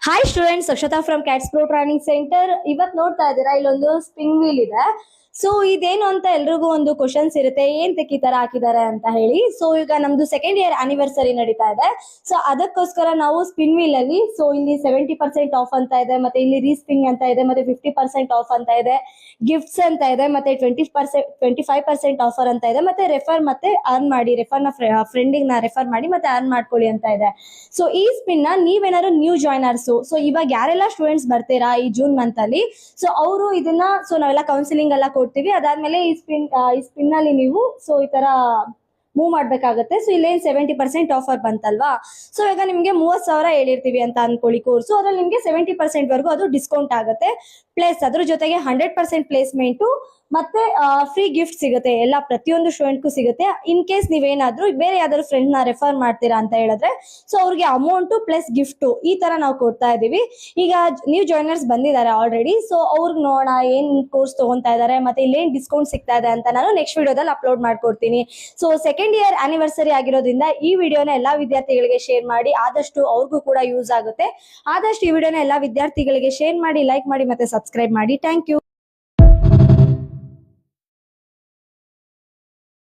Hi students, Akshata from cats pro training centre. ಇವತ್ತು ನೋಡ್ತಾ ಇದ್ದೀರಾ ಇಲ್ಲೊಂದು ಸ್ಪಿನ್ ವೀಲ್ ಇದೆ. ಸೊ ಇದೇನು ಅಂತ ಎಲ್ರಿಗೂ ಒಂದು ಕ್ವಶನ್ಸ್ ಇರುತ್ತೆ, ಏನ್ ಈ ತರ ಹಾಕಿದ್ದಾರೆ ಅಂತ ಹೇಳಿ. ಸೊ ಈಗ ನಮ್ದು ಸೆಕೆಂಡ್ ಇಯರ್ ಆನಿವರ್ಸರಿ ನಡೀತಾ ಇದೆ. ಸೊ ಅದಕ್ಕೋಸ್ಕರ ನಾವು ಸ್ಪಿನ್ ವೀಲ್ ಅಲ್ಲಿ ಸೊ ಇಲ್ಲಿ 70% ಆಫ್ ಅಂತ ಇದೆ, ಮತ್ತೆ ಇಲ್ಲಿ ರೀಸ್ಪಿನ್ ಅಂತ ಇದೆ, ಮತ್ತೆ 50% ಆಫ್ ಅಂತ ಇದೆ, ಗಿಫ್ಟ್ಸ್ ಅಂತ ಇದೆ, ಮತ್ತೆ 25% ಆಫರ್ ಅಂತ ಇದೆ, ಮತ್ತೆ ರೆಫರ್ ಮತ್ತೆ ಅರ್ನ್ ಮಾಡಿ, ಫ್ರೆಂಡಿಗೆ ರೆಫರ್ ಮಾಡಿ ಮತ್ತೆ ಅರ್ನ್ ಮಾಡ್ಕೊಳ್ಳಿ ಅಂತ ಇದೆ. ಸೊ ಈ ಸ್ಪಿನ್ ನ ನೀವೇನಾದ್ರು ನ್ಯೂ ಜಾಯ್ನರ್ಸ್, ಸೊ ಇವಾಗ ಯಾರೆಲ್ಲ ಸ್ಟೂಡೆಂಟ್ಸ್ ಬರ್ತೀರಾ ಈ ಜೂನ್ ಮಂತ್ ಅಲ್ಲಿ, ಸೊ ಅವರು ಇದನ್ನ ಸೊ ನಾವೆಲ್ಲ ಕೌನ್ಸಿಲಿಂಗ್ ಎಲ್ಲ ಕೊಡ್ತೀವಿ. ಅದಾದ್ಮೇಲೆ ಈ ಸ್ಪಿನ್ ಅಲ್ಲಿ ನೀವು ಸೊ ಈ ತರ ಮೂವ್ ಮಾಡ್ಬೇಕಾಗತ್ತೆ. ಸೊ ಇಲ್ಲೇನ್ 70% ಆಫರ್ ಬಂತಲ್ವಾ, ಸೊ ಈಗ ನಿಮ್ಗೆ 30,000 ಹೇಳಿರ್ತೀವಿ ಅಂತ ಅನ್ಕೊಳ್ಳಿ ಕೋರ್ಸು, ಅದ್ರಲ್ಲಿ ನಿಮ್ಗೆ 70% ವರೆಗೂ ಅದು ಡಿಸ್ಕೌಂಟ್ ಆಗುತ್ತೆ. ಪ್ಲಸ್ ಅದ್ರ ಜೊತೆಗೆ 100% ಪ್ಲೇಸ್ಮೆಂಟ್ ಮತ್ತೆ ಫ್ರೀ ಗಿಫ್ಟ್ ಸಿಗುತ್ತೆ, ಎಲ್ಲ ಪ್ರತಿಯೊಂದು ಸ್ಟೂಡೆಂಟ್ಗೂ ಸಿಗುತ್ತೆ. ಇನ್ ಕೇಸ್ ನೀವೇನಾದ್ರೂ ಬೇರೆ ಯಾವ್ದಾದ್ರು ಫ್ರೆಂಡ್ ನ ರೆಫರ್ ಮಾಡ್ತೀರಾ ಅಂತ ಹೇಳಿದ್ರೆ ಸೊ ಅವ್ರಿಗೆ ಅಮೌಂಟ್ ಪ್ಲಸ್ ಗಿಫ್ಟ್ ಈ ತರ ನಾವು ಕೊಡ್ತಾ ಇದೀವಿ. ಈಗ ನ್ಯೂ ಜಾಯ್ನರ್ಸ್ ಬಂದಿದ್ದಾರೆ ಆಲ್ರೆಡಿ, ಸೊ ಅವ್ರಿಗೆ ನೋಡೋಣ ಏನ್ ಕೋರ್ಸ್ ತಗೊಂತಾ ಇದಾರೆ ಮತ್ತೆ ಇಲ್ಲೇನ್ ಡಿಸ್ಕೌಂಟ್ ಸಿಗ್ತಾ ಇದೆ ಅಂತ ನಾನು ನೆಕ್ಸ್ಟ್ ವಿಡಿಯೋದಲ್ಲಿ ಅಪ್ಲೋಡ್ ಮಾಡ್ಕೊಡ್ತೀನಿ. ಸೊ ಸೆಕೆಂಡ್ ಇಯರ್ ಆನಿವರ್ಸರಿ ಆಗಿರೋದ್ರಿಂದ ಈ ವಿಡಿಯೋನ ಎಲ್ಲಾ ವಿದ್ಯಾರ್ಥಿಗಳಿಗೆ ಶೇರ್ ಮಾಡಿ, ಆದಷ್ಟು ಅವ್ರಿಗೂ ಕೂಡ ಯೂಸ್ ಆಗುತ್ತೆ. ಆದಷ್ಟು ಈ ವಿಡಿಯೋನ ಎಲ್ಲಾ ವಿದ್ಯಾರ್ಥಿಗಳಿಗೆ ಶೇರ್ ಮಾಡಿ, ಲೈಕ್ ಮಾಡಿ ಮತ್ತೆ ಸಬ್ಸ್ಕ್ರೈಬ್ ಮಾಡಿ. Thank you.